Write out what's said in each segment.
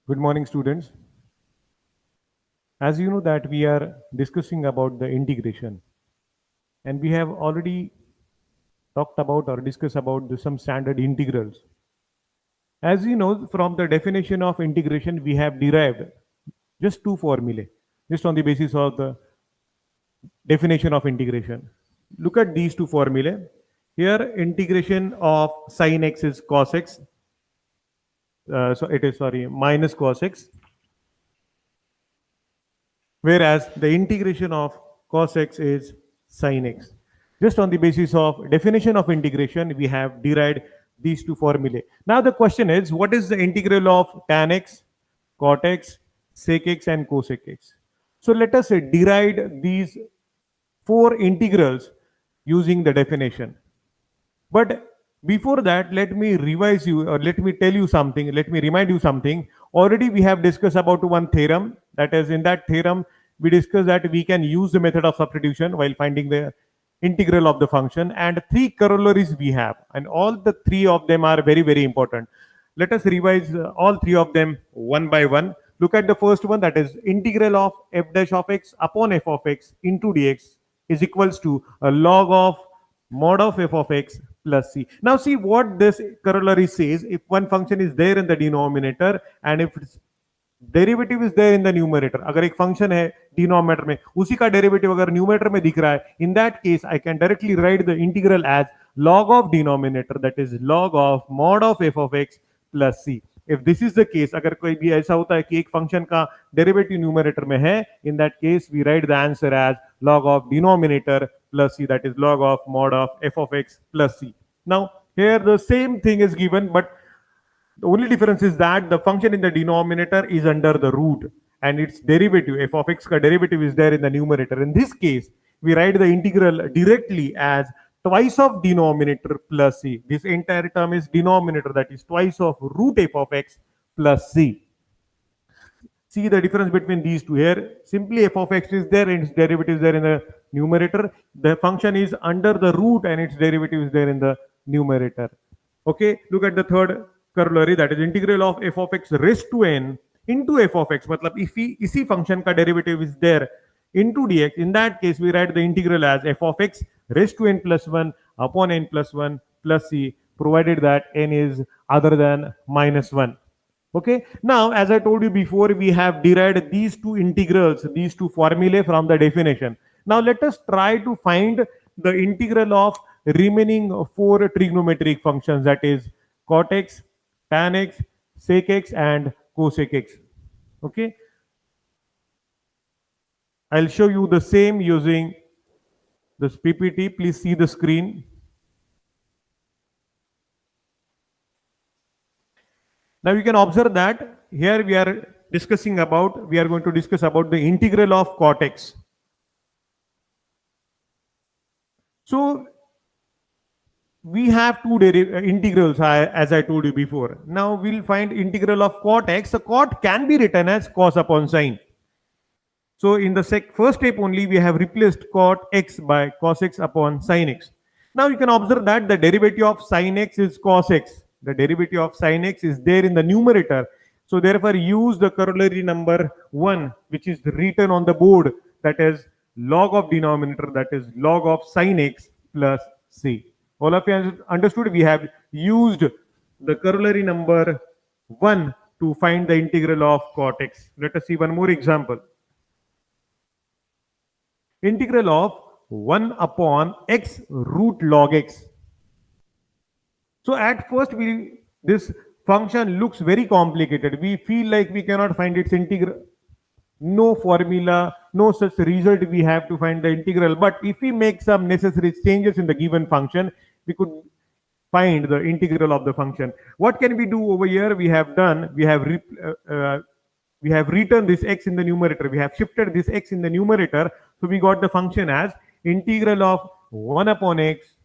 Good morning, students. As you know that we are discussing about the integration, and we have already talked about or discussed about some standard integrals. As you know, from the definition of integration, we have derived just two formulae, just on the basis of the definition of integration. Look at these two formulae. Here, integration of sin x is cos x. So it is, sorry, minus cos x, whereas the integration of cos x is sin x. Just on the basis of definition of integration, we have derived these two formulae. Now the question is, what is the integral of tan x, cot x, sec x, and cosec x? So let us derive these four integrals using the definition. But before that, let me revise you, or let me tell you something, let me remind you something. Already we have discussed about one theorem. That is, in that theorem, we discussed that we can use the method of substitution while finding the integral of the function, and three corollaries we have, and all the three of them are very, very important. Let us revise all three of them one by one. Look at the first one, that is integral of f dash of x upon f of x into dx is equals to a log of mod of f of x plus c. Now see what this corollary says. If one function is there in the denominator and if its derivative is there in the numerator, अगर एक function है denominator में, उसी का derivative अगर numerator में दिख रहा है, in that case I can directly write the integral as log of denominator, that is log of mod of f of x plus c. if this is the case, अगर कोई भी ऐसा होता है कि एक फंक्शन का डेरिवेटिव न्यूमरेटर में है, in that case we write the answer as log of denominator plus c, that is log of mod of f of x plus c. Now here the same thing is given, but the only difference is that the function in the denominator is under the root and its derivative f of x ka derivative is there in the numerator. In this case, we write the integral directly as twice of denominator plus c. This entire term is denominator, that is twice of root f of x plus c. See the difference between these two here. Simply f of x is there and its derivative is there in the numerator. The function is under the root and its derivative is there in the numerator. Okay, look at the third corollary, that is integral of f of x raised to n into f of x. मतलब इसी function का derivative is there into dx. In that case, we write the integral as f of x raised to n plus 1 upon n plus 1 plus c, provided that n is other than minus 1. Okay, now as I told you before, we have derived these two integrals, these two formulae from the definition. Now let us try to find the integral of remaining four trigonometric functions, that is cot x, tan x, sec x, and cosec x. Okay, I'll show you the same using this PPT. Please see the screen. Now you can observe that here we are going to discuss about the integral of cot x. So we have two integrals, as I told you before. Now we'll find integral of cot x. The cot can be written as cos upon sine. So in the first step only, we have replaced cot x by cos x upon sin x. Now you can observe that the derivative of sin x is cos x. The derivative of sin x is there in the numerator. So therefore use the corollary number 1, which is written on the board, that is log of denominator, that is log of sin x plus c. All of you understood? We have used the corollary number 1 to find the integral of cot x. Let us see one more example. Integral of 1 upon x root log x. So at first this function looks very complicated. We feel like we cannot find its integral. No formula, no such result we have to find the integral. But if we make some necessary changes in the given function, we could find the integral of the function. What can we do over here? We have written this x in the numerator. We have shifted this x in the numerator. So we got the function as integral of 1 upon x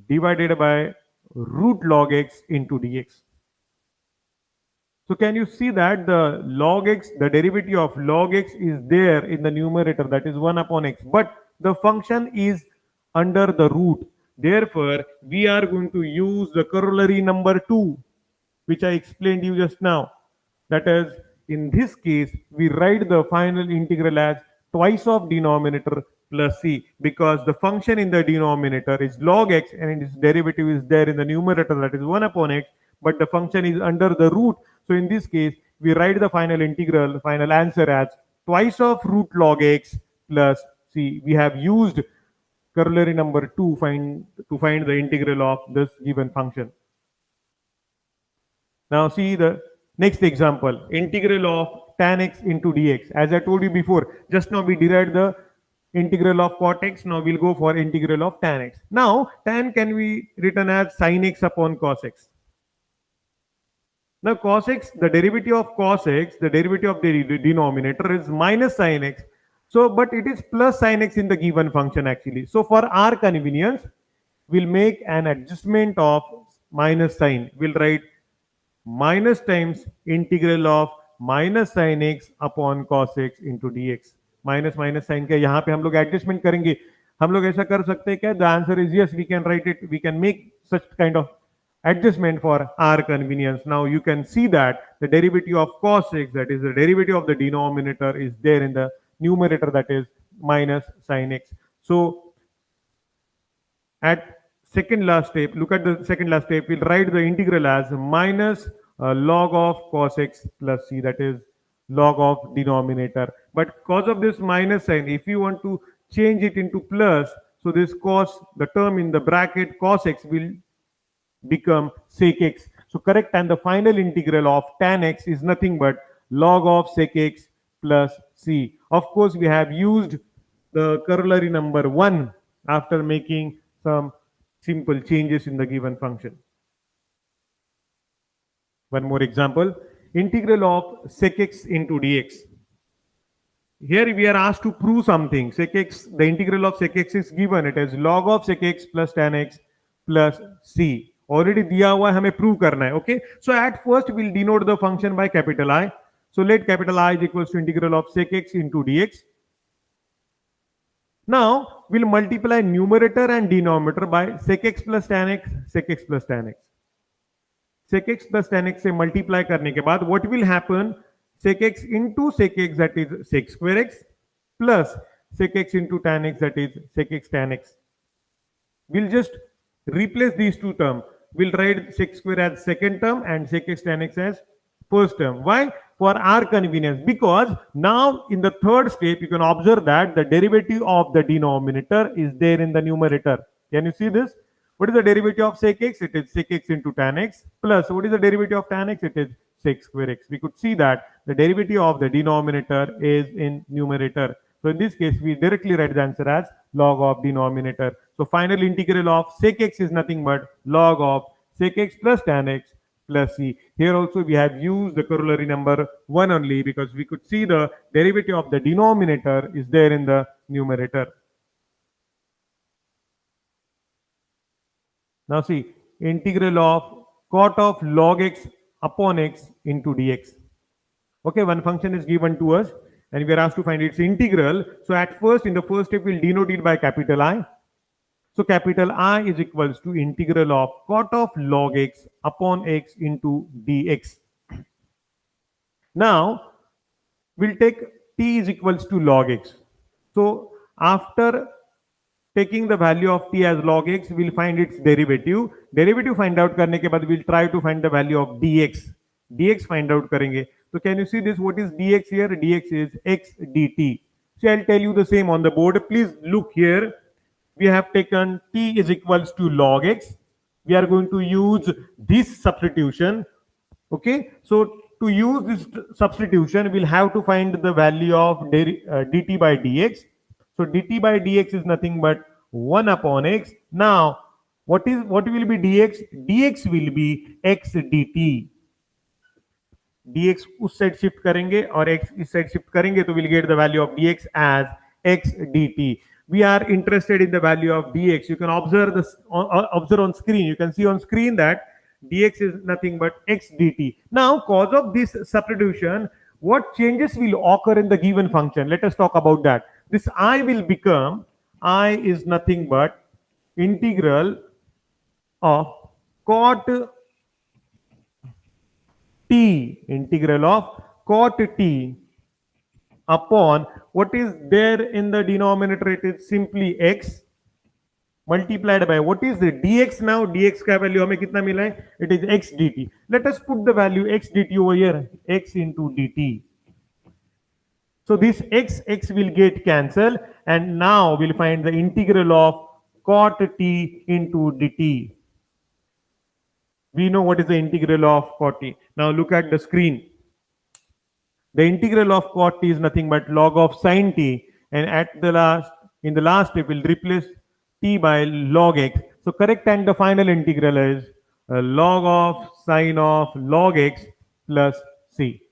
divided by root log x into dx. So can you see that the log x, the derivative of log x is there in the numerator, that is 1 upon x, but the function is under the root. Therefore, we are going to use the corollary number 2, which I explained you just now. That is in this case, we write the final integral as twice of denominator plus c, because the function in the denominator is log x and its derivative is there in the numerator, that is 1 upon x, but the function is under the root. So in this case, we write the final integral, final answer as twice of root log x plus c. We have used corollary number 2 to find the integral of this given function. Now see the next example, integral of tan x into dx. As I told you before, just now we derived the integral of cot x, now we'll go for integral of tan x. Now tan can be written as sin x upon cos x. Now cos x, the derivative of cos x, the derivative of the denominator is minus sin x. So, but it is plus sin x in the given function actually. So for our convenience, we'll make an adjustment of minus sign. We'll write minus times integral of minus sin x upon cos x into dx. Minus minus sine का यहाँ पे हम लोग adjustment करेंगे. हम लोग ऐसा कर सकते हैं क्या? The answer is yes, we can write it, we can make such kind of adjustment for our convenience. Now you can see that the derivative of cos x, that is the derivative of the denominator, is there in the numerator, that is minus sin x. So at second last step, look at the second last step, we'll write the integral as minus log of cos x plus c, that is log of denominator. But cause of this minus sign, if you want to change it into plus, so this cos, the term in the bracket cos x will become sec x. So correct, and the final integral of tan x is nothing but log of sec x plus c. Of course, we have used the corollary number 1 after making some simple changes in the given function. One more example, integral of sec x into dx. Here we are asked to prove something. Sec x, the integral of sec x is given, it is log of sec x plus tan x plus c. Already दिया हुआ है, हमें prove करना है. Okay, so at first we'll denote the function by capital I. So let capital I is equals to integral of sec x into dx. Now we'll multiply numerator and denominator by sec x plus tan x, sec x plus tan x. Sec x plus tan x से multiply करने के बाद what will happen? Sec x into sec x, that is sec square x, plus sec x into tan x, that is sec x tan x. We'll just replace these two terms. We'll write sec square as second term and sec x tan x as first term. Why? For our convenience, because now in the third step you can observe that the derivative of the denominator is there in the numerator. Can you see this? What is the derivative of sec x? It is sec x into tan x, plus what is the derivative of tan x? It is sec square x. We could see that the derivative of the denominator is in numerator. So in this case, we directly write the answer as log of denominator. So final integral of sec x is nothing but log of sec x plus tan x plus c. Here also we have used the corollary number 1 only, because we could see the derivative of the denominator is there in the numerator. Now see, integral of cot of log x upon x into dx. Okay, one function is given to us and we are asked to find its integral. So at first, in the first step, we'll denote it by capital I. So capital I is equals to integral of cot of log x upon x into dx. Now we'll take t is equals to log x. So after taking the value of t as log x, we'll find its derivative. Derivative find out करने के बाद we'll try to find the value of dx. dx find out करेंगे. So can you see this? What is dx here? dx is x dt. So I'll tell you the same on the board. Please look here. We have taken t is equals to log x. We are going to use this substitution. Okay. So to use this substitution, we'll have to find the value of dt by dx. So dt by dx is nothing but 1 upon x. Now, what will be dx? dx will be x dt. dx उस side shift करेंगे और x इस side shift करेंगे तो we'll get the value of dx as x dt. We are interested in the value of dx. You can observe this, observe on screen. You can see on screen that dx is nothing but x dt. Now, cause of this substitution, what changes will occur in the given function? Let us talk about that. This I will become, I is nothing but integral of cot t, integral of cot t upon what is there in the denominator, it is simply x multiplied by what is the dx. Now dx का value हमें कितना मिला है, it is x dt. Let us put the value x dt over here, x into dt. So this x will get cancelled, and now we'll find the integral of cot t into dt. We know what is the integral of cot t. Now look at the screen. The integral of cot t is nothing but log of sin t, and in the last step we'll replace t by log x. So correct and the final integral is log of sin of log x plus c.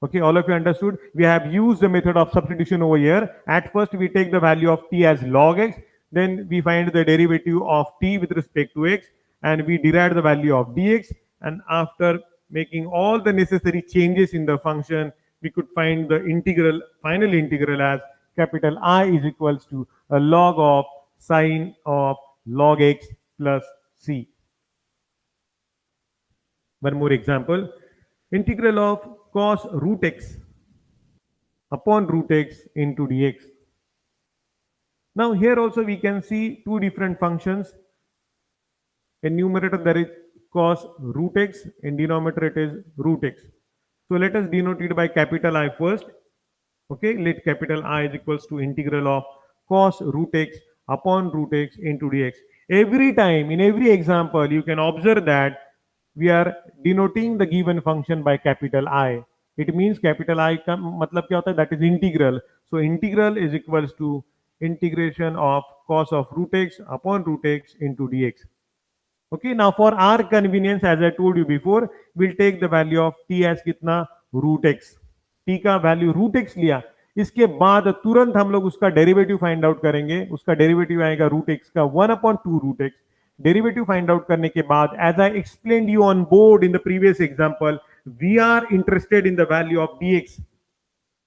Okay, all of you understood? We have used the method of substitution over here. At first we take the value of t as log x, then we find the derivative of t with respect to x, and we derive the value of dx, and after making all the necessary changes in the function, we could find the final integral as capital I is equals to a log of sin of log x plus c. One more example, integral of cos root x upon root x into dx. Now here also we can see two different functions. In numerator there is cos root x, in denominator it is root x. So let us denote it by capital I first. Okay, let capital I is equals to integral of cos root x upon root x into dx. Every time, in every example, you can observe that we are denoting the given function by capital I. It means capital I का मतलब क्या होता है? That is integral. So integral is equals to integration of cos of root x upon root x into dx. Okay, now for our convenience, as I told you before, we'll take the value of t as कितना root x. t का value root x लिया, इसके बाद तुरंत हम लोग उसका derivative find out करेंगे. उसका डेरिवेटिव आएगा रूट एक्स का 1/2 root x. Derivative find out करने के बाद, as I explained you on board in the previous example, we are interested in the value of dx.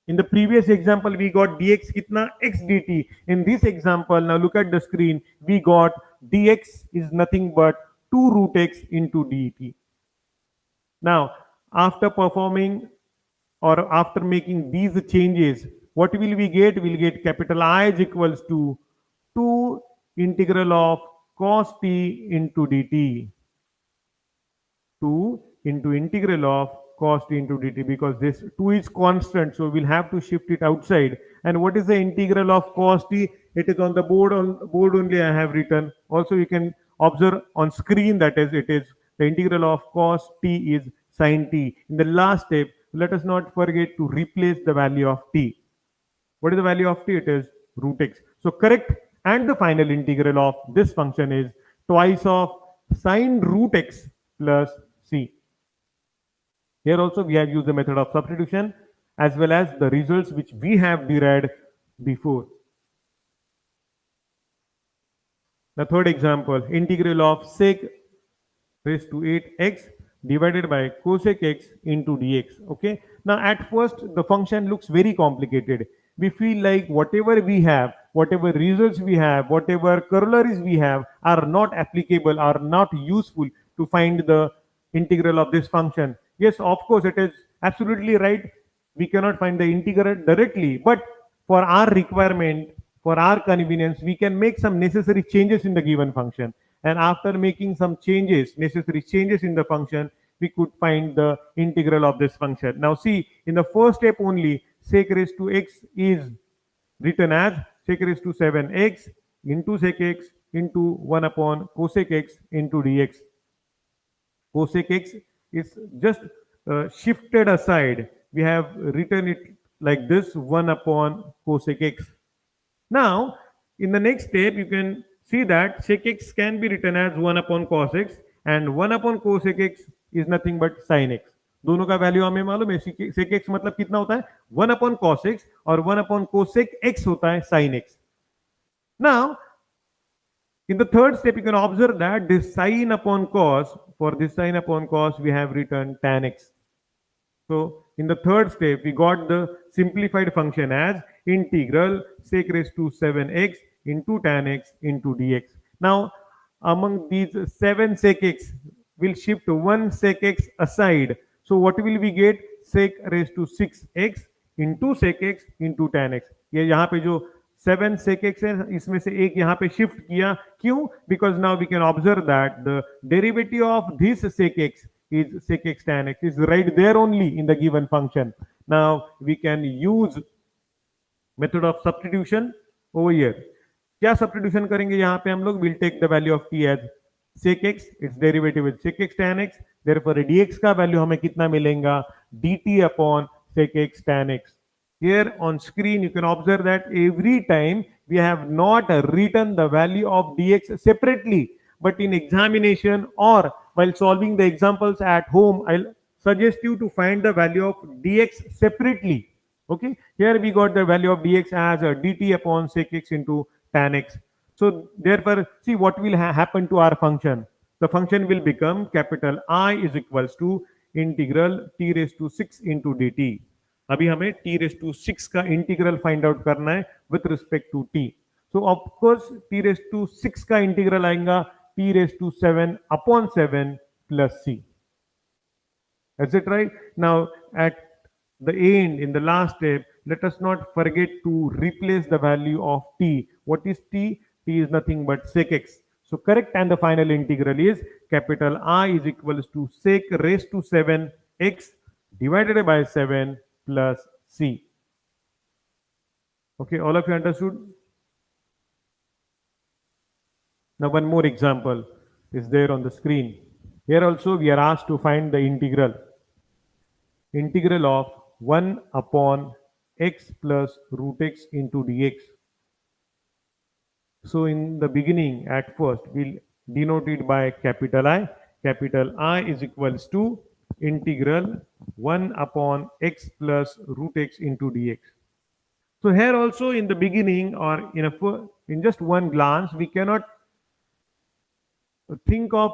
In the previous example, we got dx kitna x dt. In this example, now look at the screen, we got dx is nothing but 2 root x into dt. Now, after performing or after making these changes, what will we get? We'll get capital I is equals to 2 integral of cos t into dt. 2 into integral of cos t into dt, because this 2 is constant, so we'll have to shift it outside. And what is the integral of cos t? It is on the board only I have written. Also you can observe on screen, that is, it is the integral of cos t is sin t. In the last step, let us not forget to replace the value of t. What is the value of t? It is root x. So correct and the final integral of this function is twice of sin root x plus c. Here also we have used the method of substitution as well as the results which we have derived before. The third example, integral of sec raised to 8x divided by cosec x into dx. Okay, now at first the function looks very complicated. We feel like whatever we have, whatever results we have, whatever corollaries we have are not applicable, are not useful to find the integral of this function. Yes, of course, it is absolutely right. We cannot find the integral directly, but for our requirement, for our convenience, we can make some necessary changes in the given function. And after making some changes, necessary changes in the function, we could find the integral of this function. Now see, in the first step only, sec raised to x is written as sec raised to 7x into sec x into 1 upon cosec x into dx. Cosec x is just shifted aside. We have written it like this, 1 upon cosec x. Now, in the next step, you can see that sec x can be written as 1 upon cos x, and 1 upon cosec x is nothing but sin x. दोनों का value हमें मालूम है. sec x मतलब कितना होता है? 1 upon cos x, और 1 upon cosec x होता है sin x. Now, in the third step, you can observe that this sin upon cos, for this sin upon cos, we have written tan x. So in the third step, we got the simplified function as integral sec raised to 7x into tan x into dx. Now, among these 7 sec x, we'll shift 1 sec x aside. So what will we get? sec raised to 6x into sec x into tan x. ये यहाँ पे जो 7 sec x है इसमें से एक यहाँ पे शिफ्ट किया, क्यों? Because now we can observe that the derivative of this sec x is sec x tan x is right there only in the given function. Now we can use method of substitution over here. क्या substitution करेंगे यहाँ पे हम लोग? Will take the value of t as sec x, its derivative is sec x tan x, therefore dx का value हमें कितना मिलेगा? dt upon sec x tan x. Here on screen you can observe that every time we have not written the value of dx separately, but in examination or while solving the examples at home, I'll suggest you to find the value of dx separately. Okay, here we got the value of dx as a dt upon sec x into tan x. So therefore, see what will happen to our function. The function will become capital I is equals to integral t raised to 6 into dt. अभी हमें t raised to 6 का integral find out करना है with respect to t. So of course t raised to 6 का integral आएगा t raised to 7 upon 7 plus c. Is it right? Now at the end, in the last step, let us not forget to replace the value of t. What is t? T is nothing but sec x. So correct, and the final integral is capital I is equals to sec raised to 7 x divided by 7 plus c. Okay, all of you understood? Now one more example is there on the screen. Here also we are asked to find the integral of 1 upon x plus root x into dx. So in the beginning, at first, we'll denote it by capital I. Capital I is equals to integral 1 upon x plus root x into dx. So here also in the beginning or in just one glance, we cannot think of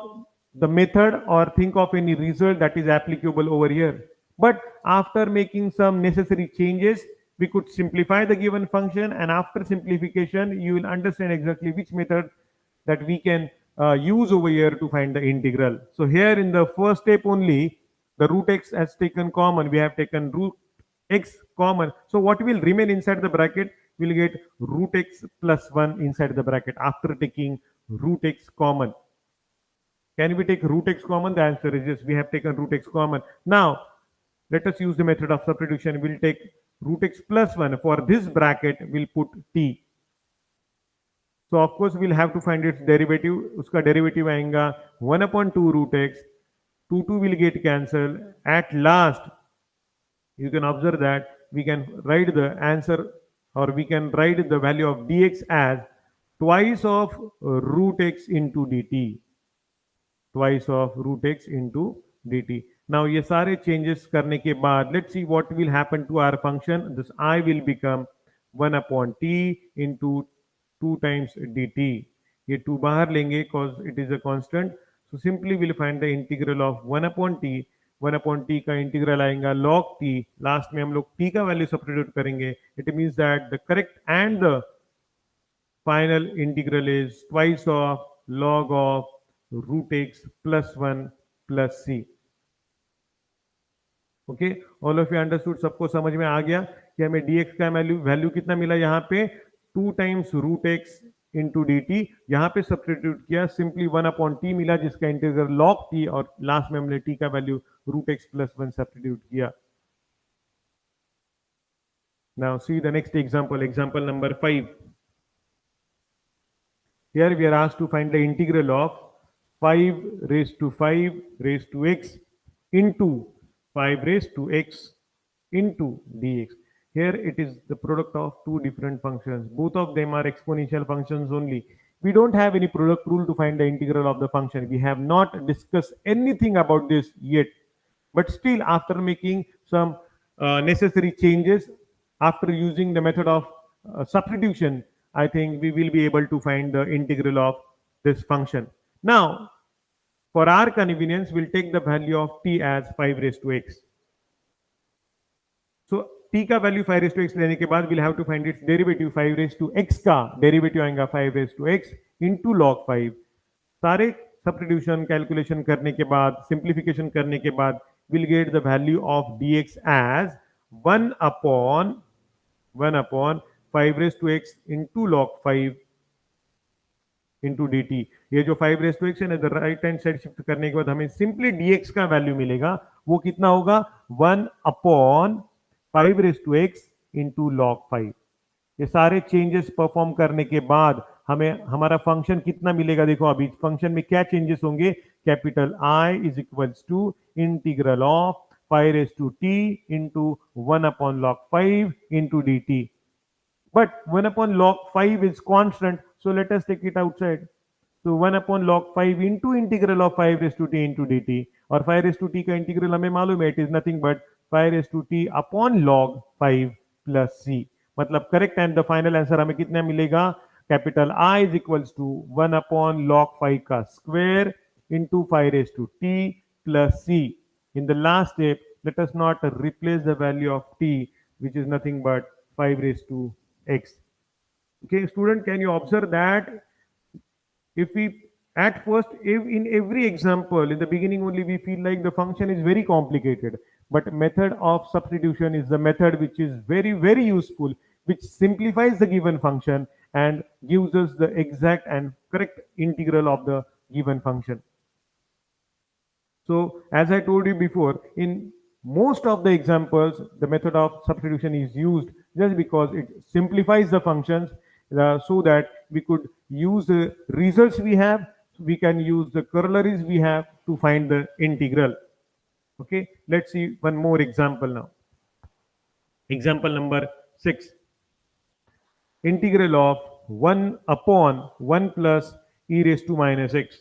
the method or think of any result that is applicable over here. But after making some necessary changes, we could simplify the given function, and after simplification, you will understand exactly which method that we can use over here to find the integral. So here in the first step only, the root x has taken common. We have taken root x common. So what will remain inside the bracket? We'll get root x plus 1 inside the bracket after taking root x common. Can we take root x common? The answer is yes, we have taken root x common. Now, let us use the method of substitution. We'll take root x plus 1. For this bracket, we'll put t. So, of course, we'll have to find its derivative. Uska derivative आएगा 1 upon 2 root x. 2 will get cancelled. At last, you can observe that we can write the answer, or we can write the value of dx as twice of root x into dt. Twice of root x into dt. Now ये सारे changes करने के बाद let's see what will happen to our function. This I will become 1 upon t into 2 times dt. ये 2 बाहर लेंगे because it is a constant. So simply we'll find the integral of 1 upon t. 1 upon t का integral आएगा log t. Last में हम लोग t का value substitute करेंगे. It means that the correct and the final integral is twice of log of root x plus 1 plus c. Okay, all of you understood? सबको समझ में आ गया कि हमें dx का वैल्यू कितना मिला? यहाँ पे 2 times root x into d t. यहाँ पे सब्स्टिट्यूट किया, सिंपली 1 अपॉन टी मिला जिसका इंटीग्रल log t, और लास्ट में हमने t का value root x plus 1 substitute किया. Now see the next example, example number 5. Here we are asked to find the integral of 5 raised to 5 raised to x into 5 raised to x into dx. Here it is the product of two different functions. Both of them are exponential functions only. We don't have any product rule to find the integral of the function. We have not discussed anything about this yet. But still, after making some necessary changes, after using the method of substitution, I think we will be able to find the integral of this function. Now, for our convenience, we'll take the value of t as 5 raised to x. So t का value 5 raised to x लेने के बाद we'll have to find its derivative. 5 raised to x का derivative आएगा 5 raised to x into log 5. सारे substitution calculation करने के बाद, सिंप्लीफिकेशन करने के बाद we'll get the value of dx as 1 upon 5 raised to x into log 5 into d T. ये जो 5 रेस टू एक्स है ना, राइट हैंड साइड शिफ्ट करने के बाद हमें सिंपली dx का वैल्यू मिलेगा। वो कितना होगा? 1 upon 5 raise to x into log 5। ये सारे चेंजेस परफॉर्म करने के बाद हमें हमारा फंक्शन कितना मिलेगा? देखो अभी फंक्शन में क्या चेंजेस होंगे। Capital I is equals to integral of 5 raise to t into 1 upon log 5 into d t. But 1 upon log 5 is constant, so let us take it outside. So 1 upon log 5 into integral of 5 raised to t into dt, और 5 raised to t का integral हमें मालूम है, it is nothing but 5 raised to t upon log 5 plus c। मतलब correct and the final answer हमें कितना मिलेगा? Capital I is equals to 1 upon log 5 का square into 5 raised to t plus c। In the last step, let us not replace the value of t, which is nothing but 5 raised to x. Okay, student, can you observe that if we at first, if in every example in the beginning only we feel like the function is very complicated, but method of substitution is the method which is very useful, which simplifies the given function and gives us the exact and correct integral of the given function. So as I told you before, in most of the examples, the method of substitution is used just because it simplifies the functions, so that we could use the results we have, we can use the corollaries we have to find the integral. Okay, let's see one more example now. Example number 6. Integral of 1 upon 1 plus e raised to minus x.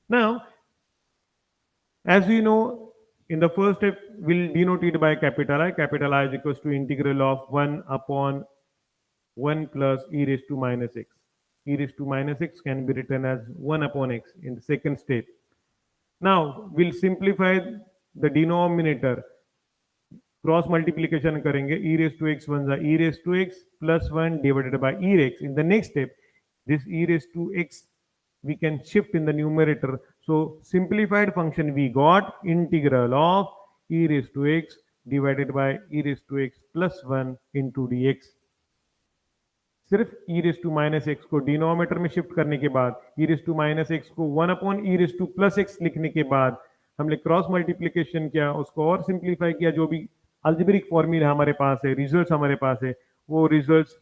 Now, as we know, in the first step, we'll denote it by capital I. Capital I is equals to integral of 1 upon 1 plus e raised to minus x. E raised to minus x can be written as 1 upon x in the second step. Now, we'll simplify the denominator. Cross multiplication करेंगे, e raised to x बन जाए e raised to x plus 1 divided by e raised. In the next step, this e raised to x we can shift in the numerator. So simplified function we got integral of e raised to x divided by e raised to x plus 1 into dx. सिर्फ e raised to minus x को denominator में shift करने के बाद, e raised to minus x को 1 upon e raised to plus x लिखने के बाद हमने क्रॉस मल्टीप्लिकेशन किया, उसको और सिंप्लीफाई किया। जो भी अल्जेब्रिक फॉर्मूला हमारे पास है, रिजल्ट्स हमारे पास है, वो रिजल्ट्स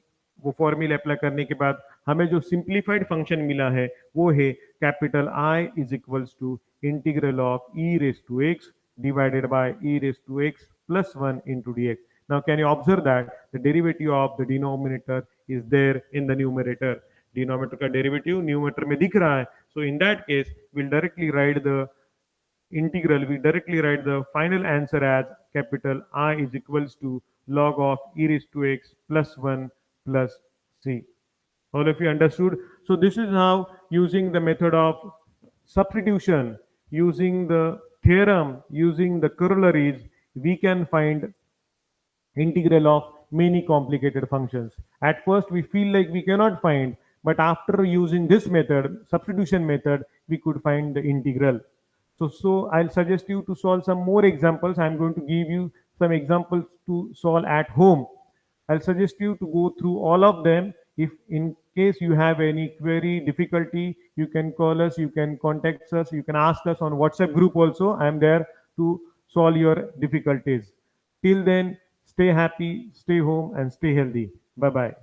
वो फॉर्मूला अप्लाई करने के बाद हमें जो सिंप्लीफाइड फंक्शन मिला है वो है capital I is equals to integral of e raise to x divided by e raised to x plus 1 into dx. Now can you observe that the derivative of the denominator is there in the numerator? Denominator का derivative numerator में दिख रहा है. So in that case we'll directly write the integral, we directly write the final answer as capital I is equals to log of e raised to x plus 1 plus c. All of you understood? So this is how, using the method of substitution, using the theorem, using the corollaries, we can find integral of many complicated functions. At first we feel like we cannot find, but after using this method, substitution method, we could find the integral. So I'll suggest you to solve some more examples. I'm going to give you some examples to solve at home. I'll suggest you to go through all of them. If in case you have any query, difficulty, you can call us, you can contact us, you can ask us on WhatsApp group also. I'm there to solve your difficulties. Till then, stay happy, stay home, and stay healthy. Bye-bye.